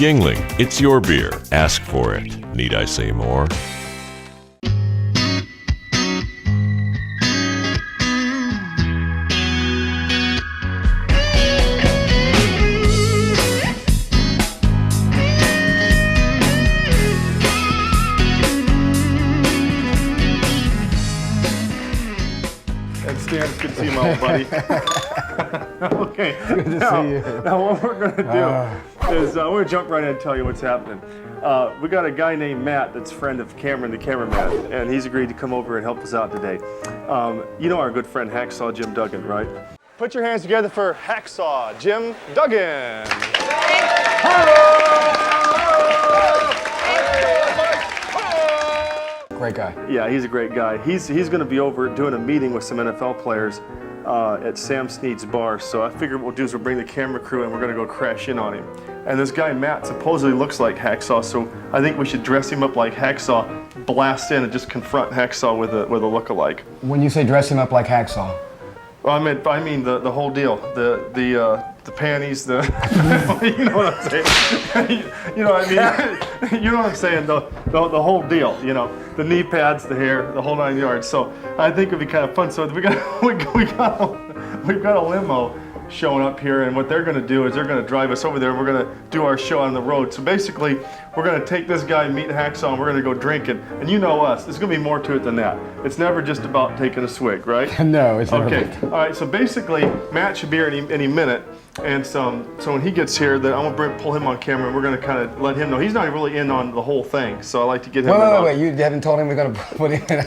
Yingling, it's your beer. Ask for it. Need I say more? Stan, it's good to see you, my old buddy. Okay, good to see you. Now what we're going to do is we're going to jump right in and tell you what's happening. We got a guy named Matt that's a friend of Cameron, the cameraman, and he's agreed to come over and help us out today. You know our good friend Hacksaw Jim Duggan, right? Put your hands together for Hacksaw Jim Duggan. Great guy. Yeah, he's a great guy. He's going to be over doing a meeting with some NFL players at Sam Snead's bar. So I figured what we'll do is we'll bring the camera crew and we're going to go crash in on him. And this guy Matt supposedly looks like Hacksaw, so I think we should dress him up like Hacksaw, blast in and just confront Hacksaw with a look-alike. When you say dress him up like Hacksaw? Well, I mean the whole deal. The panties, you know what I'm saying? You know what I mean? You know what I'm saying? The whole deal. You know, the knee pads, the hair, the whole 9 yards. So I think it'd be kind of fun. So we've got a limo showing up here, and what they're going to do is they're going to drive us over there, and we're going to do our show on the road. So basically, we're going to take this guy, meet Hacksaw, and we're going to go drinking. And you know us, there's going to be more to it than that. It's never just about taking a swig, right? No, it's never. Okay. All right. So basically, Matt should be here any minute. And so when he gets here, then I'm going to pull him on camera, and we're going to kind of let him know. He's not really in on the whole thing, so I like to get him in. Wait, you haven't told him we're going to put him in?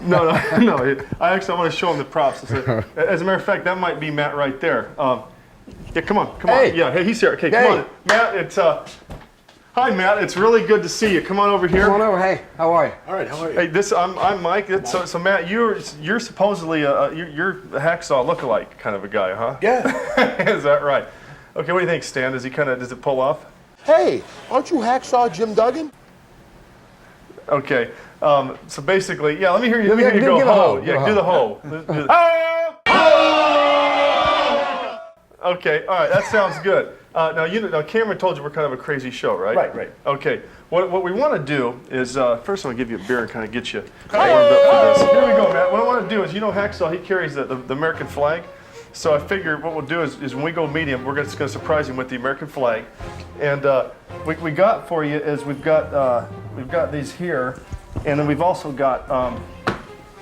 No. I want to show him the props. As a matter of fact, that might be Matt right there. Yeah, come on. Hey. Yeah, hey, he's here. Okay, come on. Matt, it's, hi, Matt. It's really good to see you. Come on over here. Come on over. Hey, how are you? All right, how are you? Hey, I'm Mike. So Matt, you're supposedly you're a Hacksaw lookalike kind of a guy, huh? Yeah. Is that right? Okay, what do you think, Stan? Does it pull off? Hey, aren't you Hacksaw Jim Duggan? Okay. So basically, yeah. Let me hear you go ho. Yeah, do the ho. Okay. All right. That sounds good. Now Cameron told you we're kind of a crazy show, right? Right. Okay. What we want to do is first I'm gonna give you a beer and kind of get you warmed up for this. Here we go, Matt. What I want to do is, Hacksaw, he carries the American flag. So I figured what we'll do is when we go meet him, we're just going to surprise him with the American flag. And we got for you is we've got these here, and then we've also got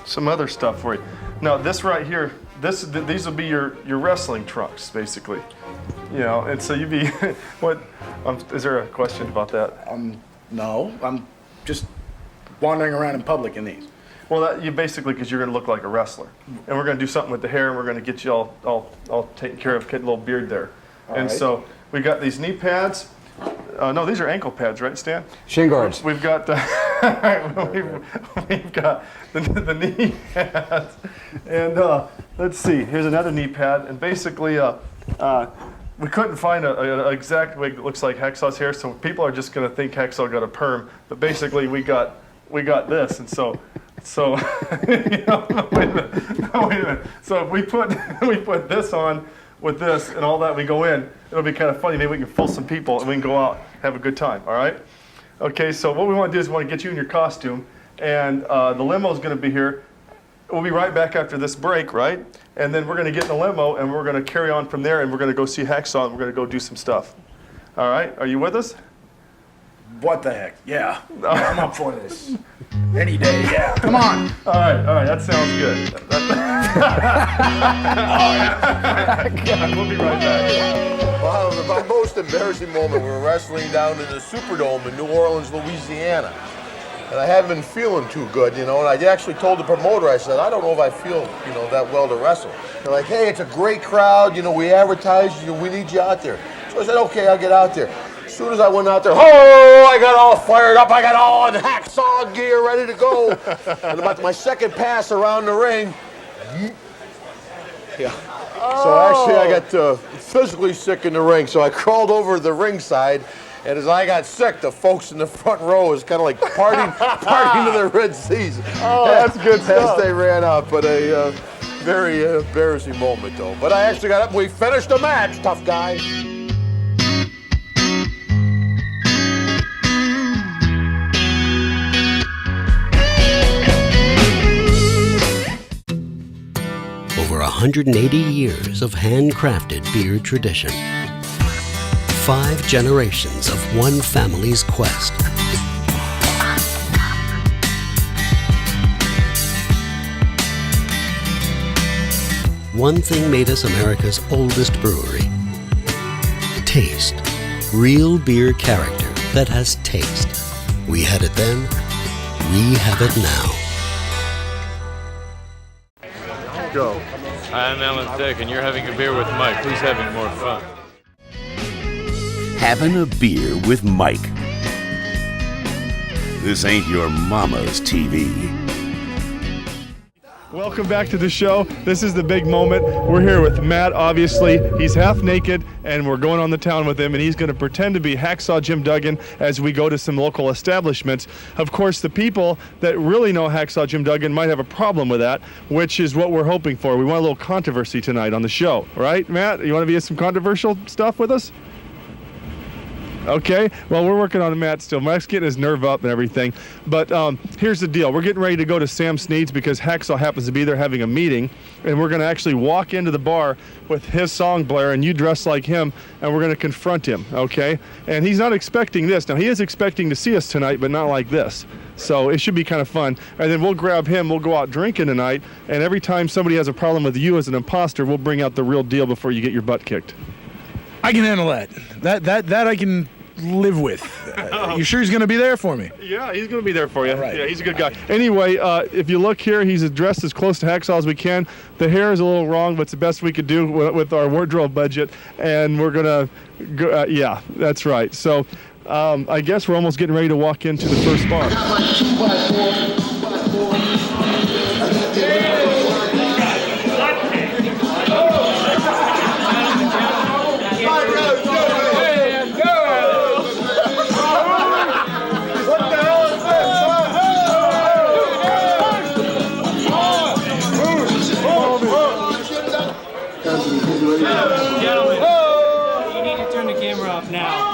some other stuff for you. Now this right here, these will be your wrestling trunks, basically. And so you'd be what? Is there a question about that? No, I'm just wandering around in public in these. Well, you basically, because you're going to look like a wrestler, and we're going to do something with the hair, and we're going to get you all taken care of, get a little beard there. And so we got these knee pads. No, these are ankle pads, right, Stan? Shin guards. We've got we've got the knee pads, and let's see. Here's another knee pad, and basically, we couldn't find an exact wig that looks like Hacksaw's hair, so people are just going to think Hacksaw got a perm. But basically, we got this, and so wait a minute. So if we put this on with this and all that, we go in, it'll be kind of funny. Maybe we can fool some people and we can go out, have a good time, all right? Okay, so what we want to do is we want to get you in your costume, and the limo's going to be here. We'll be right back after this break, right? And then we're going to get in the limo, and we're going to carry on from there, and we're going to go see Hacksaw, and we're going to go do some stuff. All right? Are you with us? What the heck? Yeah, I'm up for this. Any day, yeah. Come on. All right, that sounds good. We'll be right back. Well, my most embarrassing moment, we were wrestling down in the Superdome in New Orleans, Louisiana. And I haven't been feeling too good, and I actually told the promoter, I said, I don't know if I feel, that well to wrestle. They're like, hey, it's a great crowd, we advertise, we need you out there. So I said, okay, I'll get out there. As soon as I went out there, I got all fired up. I got all in Hacksaw gear, ready to go. And about my second pass around the ring, yeah. So actually, I got physically sick in the ring. So I crawled over the ringside, and as I got sick, the folks in the front row was kind of like partying to their Red Seas. Oh, that's good stuff. As they ran out, but a very embarrassing moment, though. But I actually got up. We finished the match, tough guy. 180 years of handcrafted beer tradition. 5 generations of one family's quest. One thing made us America's oldest brewery. Taste. Real beer character that has taste. We had it then, we have it now. Go. Hi, I'm Alan Thicke, and you're having a beer with Mike. Who's having more fun? Having a beer with Mike. This ain't your mama's TV. Welcome back to the show. This is the big moment. We're here with Matt, obviously. He's half naked, and we're going on the town with him, and he's going to pretend to be Hacksaw Jim Duggan as we go to some local establishments. Of course, the people that really know Hacksaw Jim Duggan might have a problem with that, which is what we're hoping for. We want a little controversy tonight on the show, right, Matt? You want to be in some controversial stuff with us? Okay, well, we're working on Matt still. Matt's getting his nerve up and everything. But here's the deal. We're getting ready to go to Sam Snead's because Hacksaw happens to be there having a meeting. And we're going to actually walk into the bar with his song blare and you dress like him. And we're going to confront him, okay? And he's not expecting this. Now, he is expecting to see us tonight, but not like this. So it should be kind of fun. And then we'll grab him. We'll go out drinking tonight. And every time somebody has a problem with you as an imposter, we'll bring out the real deal before you get your butt kicked. I can handle that. That I can live with. You sure he's going to be there for me? Yeah, he's going to be there for you. Right. Yeah, he's a good guy. Anyway, if you look here, he's dressed as close to Hacksaw as we can. The hair is a little wrong, but it's the best we could do with our wardrobe budget. And we're going to go, yeah, that's right. So I guess we're almost getting ready to walk into the first bar. Gentlemen, you need to turn the camera off now.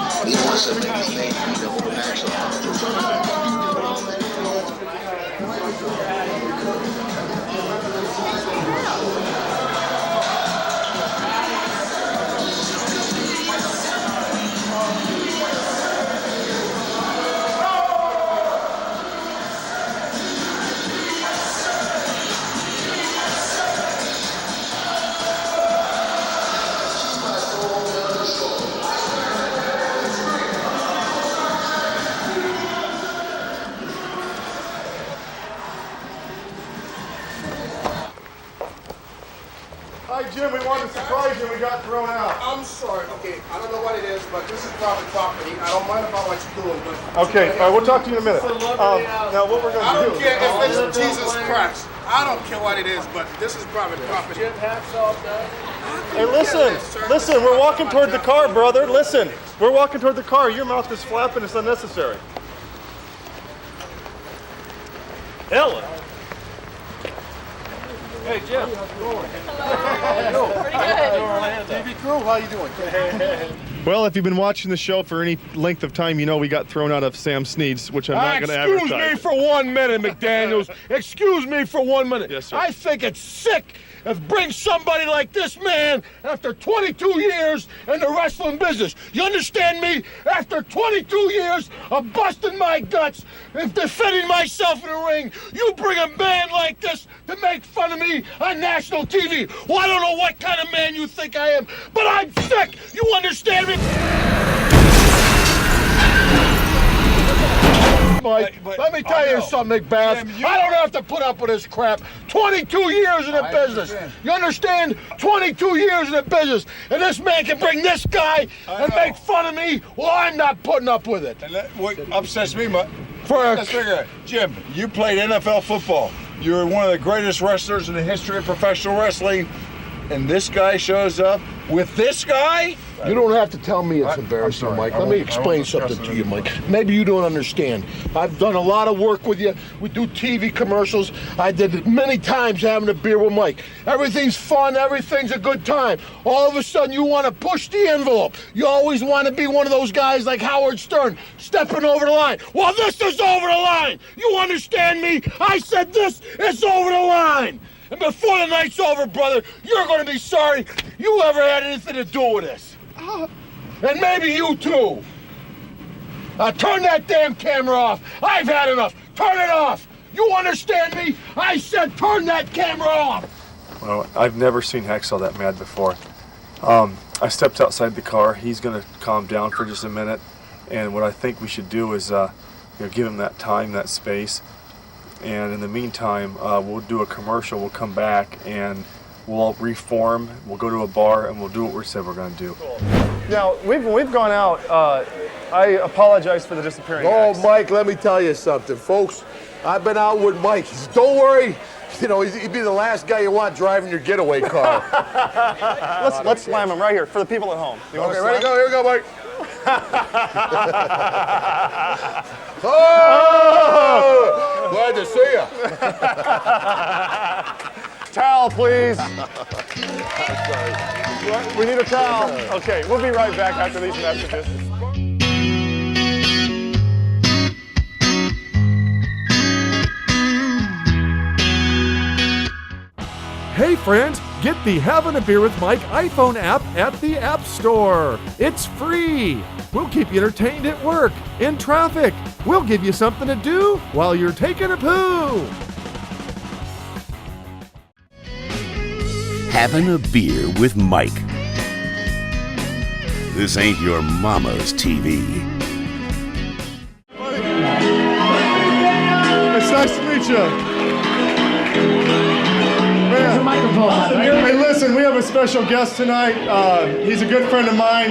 Hi, Jim. We wanted to surprise you. We got thrown out. I'm sorry. Okay, I don't know what it is, but this is private property. I don't mind about what you're doing, but... Okay, all right, we'll talk to you in a minute. Now, what we're going to do... I don't care if it's Jesus Christ. I don't care what it is, but this is private property. Hey, listen, we're walking toward the car, brother. Listen, we're walking toward the car. Your mouth is flapping. It's unnecessary. Ella. Hey, Jim. TV crew, how you doing? Well, if you've been watching the show for any length of time, you know we got thrown out of Sam Snead's, which I'm not going to advertise. Excuse me for 1 minute, McDaniels. Excuse me for 1 minute. Yes, sir. I think it's sick to bring somebody like this man after 22 years in the wrestling business. You understand me? After 22 years of busting my guts and defending myself in the ring, you bring a man like this to make fun of me on national TV. Well, I don't know what kind of man you think I am, but I'm sick. You understand me? Mike, let me tell you something, McBath. I don't have to put up with this crap. 22 years in the business. You understand? 22 years in the business. And this man can bring this guy and make fun of me. Well, I'm not putting up with it. And that, what upsets me, Let's For figure it. Jim, you played NFL football. You're one of the greatest wrestlers in the history of professional wrestling. And this guy shows up with this guy? You don't have to tell me it's embarrassing, Mike. Let me explain something to you, Mike. Maybe you don't understand. I've done a lot of work with you. We do TV commercials. I did it many times having a beer with Mike. Everything's fun. Everything's a good time. All of a sudden, you want to push the envelope. You always want to be one of those guys like Howard Stern, stepping over the line. Well, this is over the line. You understand me? I said this is over the line. And before the night's over, brother, you're gonna be sorry you ever had anything to do with this. And maybe you too. Now turn that damn camera off. I've had enough. Turn it off. You understand me? I said turn that camera off. Well, I've never seen Hacksaw that mad before. I stepped outside the car. He's going to calm down for just a minute. And what I think we should do is give him that time, that space. And in the meantime, we'll do a commercial. We'll come back and we'll reform. We'll go to a bar and we'll do what we said we're going to do. Now, we've gone out. I apologize for the disappearing Oh, acts. Mike, let me tell you something, folks. I've been out with Mike. Don't worry. You know, he'd be the last guy you want driving your getaway car. Let's slam him right here for the people at home. You want Okay, to ready to slam? go? Here we go, Mike. Oh! Glad to see you. Towel, please. We need a towel. Okay, we'll be right back after these messages. Hey friends, get the Having a Beer with Mike iPhone app at the App Store. It's free. We'll keep you entertained at work, in traffic. We'll give you something to do while you're taking a poo. Having a Beer with Mike. This ain't your mama's TV. It's nice to meet you. Hey, listen, we have a special guest tonight. He's a good friend of mine.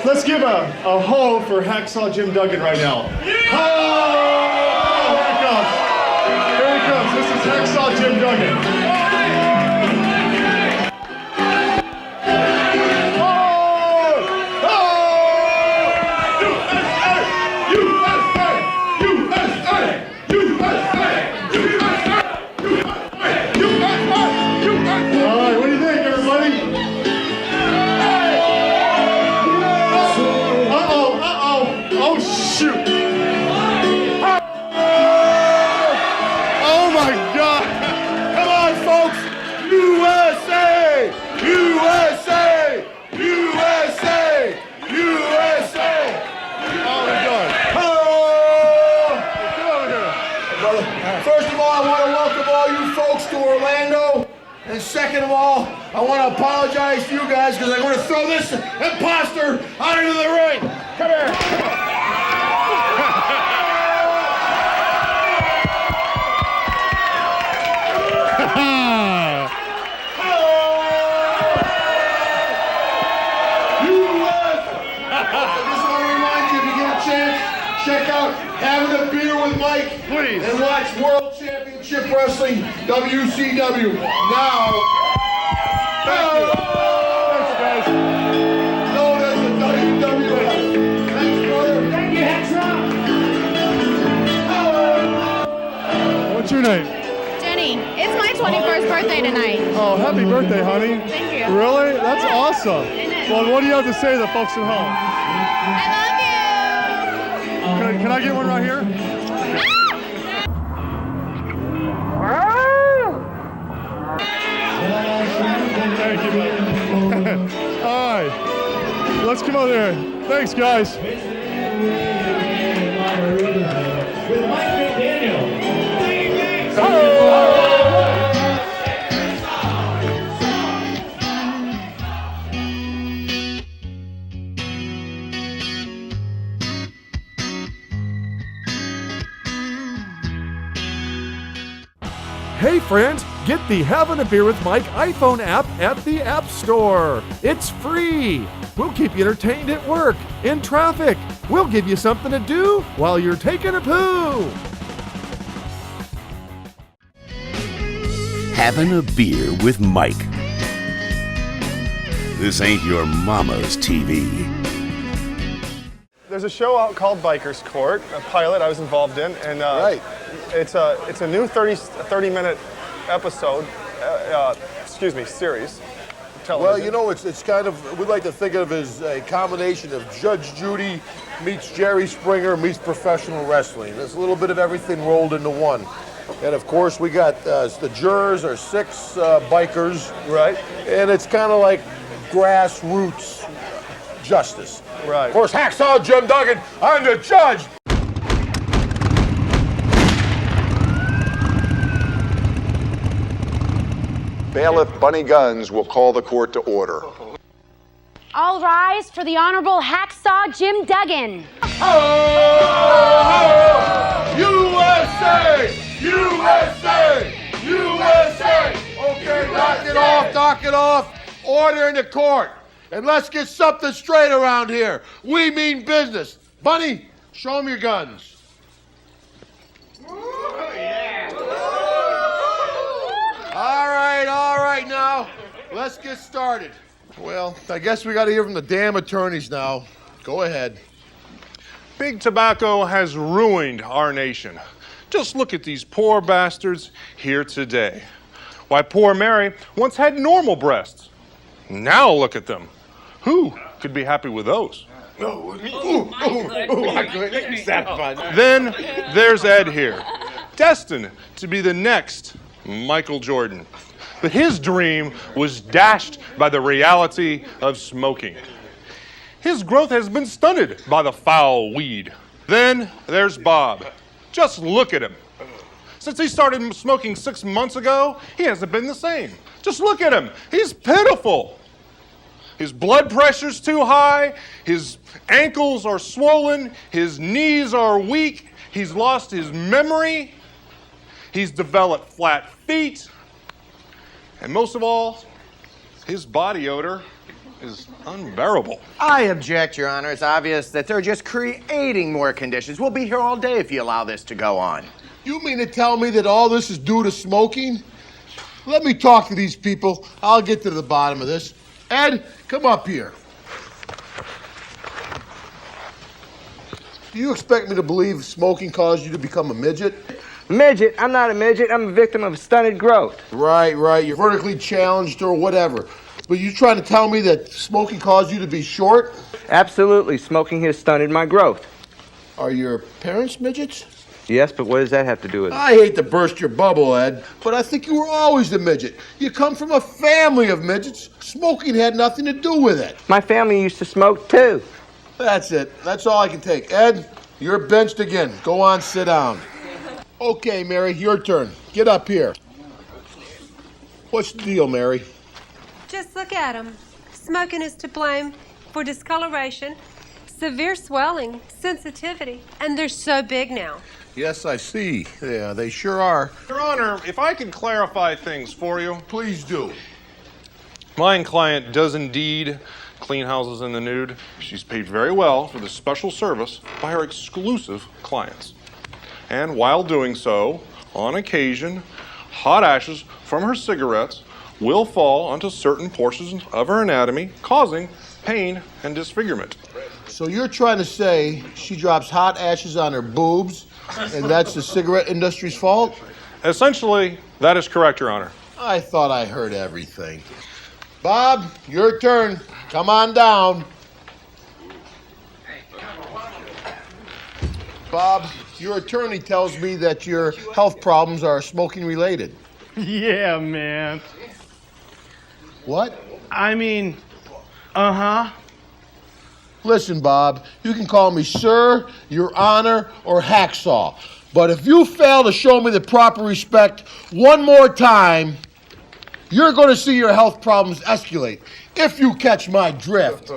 Let's give a ho for Hacksaw Jim Duggan right now. Ho! Here he comes. Here he comes. This is Hacksaw Jim Duggan. And second of all, I want to apologize to you guys because I'm going to throw this imposter out into the ring. Come here. Check out Having a Beer with Mike. Please. And watch World Championship Wrestling, WCW. Now. Thank you. Thanks, guys. Known as the WWF. Thanks, brother. Thank you, Hacksaw. What's your name? Jenny, it's my 21st birthday tonight. Oh, happy birthday, honey. Thank you. Really? That's awesome. Isn't it? Well, what do you have to say to the folks at home? I love you. Can I get one right here? Thank you, buddy. All right. Let's come over there. Thanks, guys. With Mike McDaniel. Thank you, Hey friends, get the Having a Beer with Mike iPhone app at the App Store. It's free. We'll keep you entertained at work, in traffic. We'll give you something to do while you're taking a poo. Having a Beer with Mike. This ain't your mama's TV. There's a show out called Biker's Court, a pilot I was involved in, and Right. it's a new 30-minute episode, series. Television. Well, you know, it's kind of, we like to think of it as a combination of Judge Judy meets Jerry Springer meets professional wrestling. There's a little bit of everything rolled into one. And of course, we got the jurors are 6 bikers. Right. And it's kind of like grassroots justice. Right. Of course, Hacksaw Jim Duggan, I'm the judge. Bailiff Bunny Guns will call the court to order. All rise for the Honorable Hacksaw Jim Duggan. USA! USA! USA! Okay, knock it off. Order in the court. And let's get something straight around here. We mean business. Bunny, show them your guns. All right now. Let's get started. Well, I guess we got to hear from the damn attorneys now. Go ahead. Big tobacco has ruined our nation. Just look at these poor bastards here today. Why, poor Mary once had normal breasts. Now look at them. Who could be happy with those? Then there's Ed here, destined to be the next Michael Jordan. But his dream was dashed by the reality of smoking. His growth has been stunted by the foul weed. Then there's Bob. Just look at him. Since he started smoking 6 months ago, he hasn't been the same. Just look at him. He's pitiful. His blood pressure's too high. His ankles are swollen. His knees are weak. He's lost his memory. He's developed flat feet. And most of all, his body odor is unbearable. I object, Your Honor. It's obvious that they're just creating more conditions. We'll be here all day if you allow this to go on. You mean to tell me that all this is due to smoking? Let me talk to these people. I'll get to the bottom of this. Ed, come up here. Do you expect me to believe smoking caused you to become a midget? Midget? I'm not a midget. I'm a victim of stunted growth. Right. You're vertically challenged or whatever. But you trying to tell me that smoking caused you to be short? Absolutely. Smoking has stunted my growth. Are your parents midgets? Yes, but what does that have to do with it? I hate to burst your bubble, Ed, but I think you were always a midget. You come from a family of midgets. Smoking had nothing to do with it. My family used to smoke, too. That's it. That's all I can take. Ed, you're benched again. Go on, sit down. Okay, Mary, your turn. Get up here. What's the deal, Mary? Just look at them. Smoking is to blame for discoloration, severe swelling, sensitivity, and they're so big now. Yes, I see. Yeah, they sure are. Your Honor, if I can clarify things for you. Please do. My client does indeed clean houses in the nude. She's paid very well for this special service by her exclusive clients. And while doing so, on occasion, hot ashes from her cigarettes will fall onto certain portions of her anatomy, causing pain and disfigurement. So you're trying to say she drops hot ashes on her boobs, and that's the cigarette industry's fault? Essentially, that is correct, Your Honor. I thought I heard everything. Bob, your turn. Come on down. Bob, your attorney tells me that your health problems are smoking related. Yeah, man. What? I mean, uh-huh. Listen, Bob, you can call me Sir, Your Honor, or Hacksaw. But if you fail to show me the proper respect one more time, you're going to see your health problems escalate, if you catch my drift.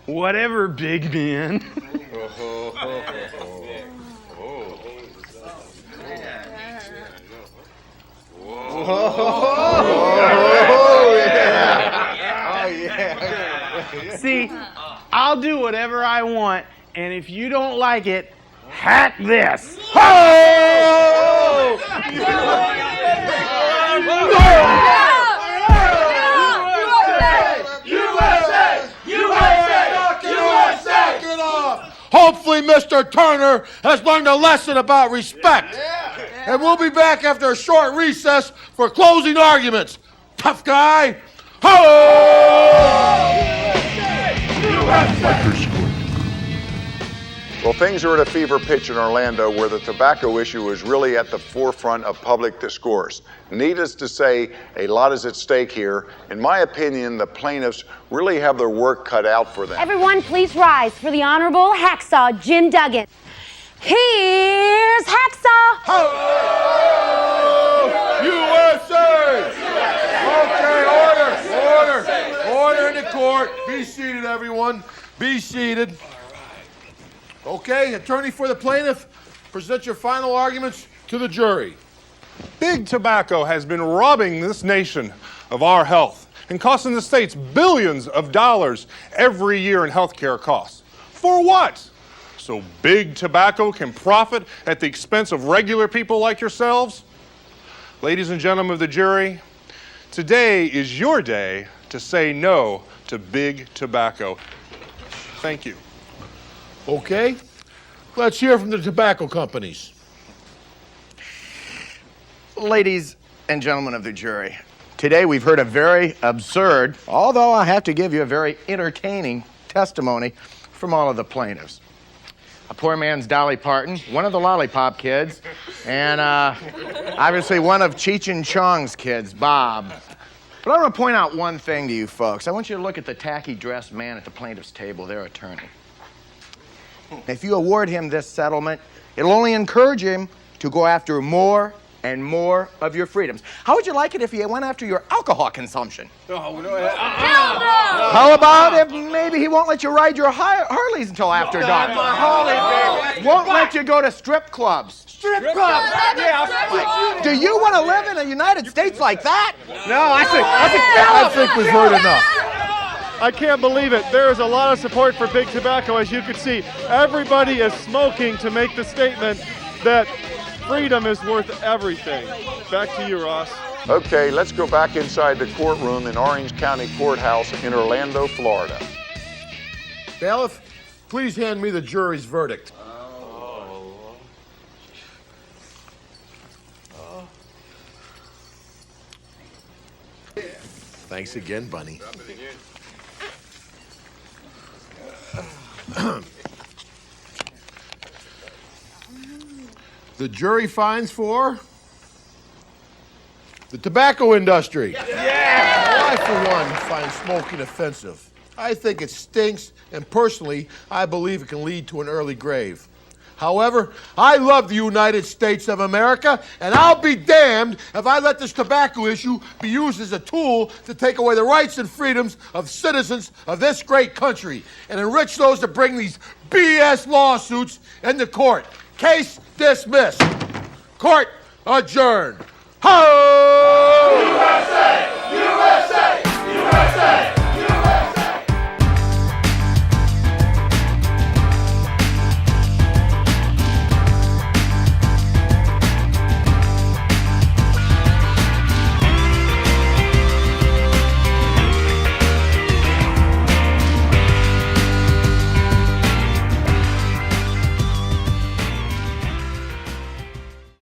Whatever, big man. See, I'll do whatever I want, and if you don't like it, hack this. Hopefully, Mr. Turner has learned a lesson about respect. And we'll be back after a short recess for closing arguments. Tough guy. Ho! Bikers Squad. Well, things are at a fever pitch in Orlando, where the tobacco issue is really at the forefront of public discourse. Needless to say, a lot is at stake here. In my opinion, the plaintiffs really have their work cut out for them. Everyone, please rise for the Honorable Hacksaw Jim Duggan. Here's Hacksaw! USA! Okay, order in the court. Be seated, everyone. Be seated. Okay, attorney for the plaintiff, present your final arguments to the jury. Big tobacco has been robbing this nation of our health and costing the states billions of dollars every year in healthcare costs. For what? So big tobacco can profit at the expense of regular people like yourselves? Ladies and gentlemen of the jury, today is your day to say no to big tobacco. Thank you. Okay, let's hear from the tobacco companies. Ladies and gentlemen of the jury, today we've heard a very absurd, although I have to give you a very entertaining testimony from all of the plaintiffs. A poor man's Dolly Parton, one of the Lollipop Kids, and obviously one of Cheech and Chong's kids, Bob. But I want to point out one thing to you folks. I want you to look at the tacky dressed man at the plaintiff's table, their attorney. If you award him this settlement, it'll only encourage him to go after more and more of your freedoms. How would you like it if he went after your alcohol consumption? Hell no! How about if maybe he won't let you ride your Harleys until after dark? Won't let you go to strip clubs. Strip clubs! Yeah. Do you want to live in the United States like that? No, I think we've heard enough. I can't believe it. There is a lot of support for big tobacco, as you can see. Everybody is smoking to make the statement that freedom is worth everything. Back to you, Ross. Okay, let's go back inside the courtroom in Orange County Courthouse in Orlando, Florida. Bailiff, please hand me the jury's verdict. Thanks again, Bunny. The jury finds for the tobacco industry. I, for one, find smoking offensive. I think it stinks, and personally, I believe it can lead to an early grave. However, I love the United States of America, and I'll be damned if I let this tobacco issue be used as a tool to take away the rights and freedoms of citizens of this great country and enrich those that bring these BS lawsuits into court. Case dismissed. Court adjourned. Ho!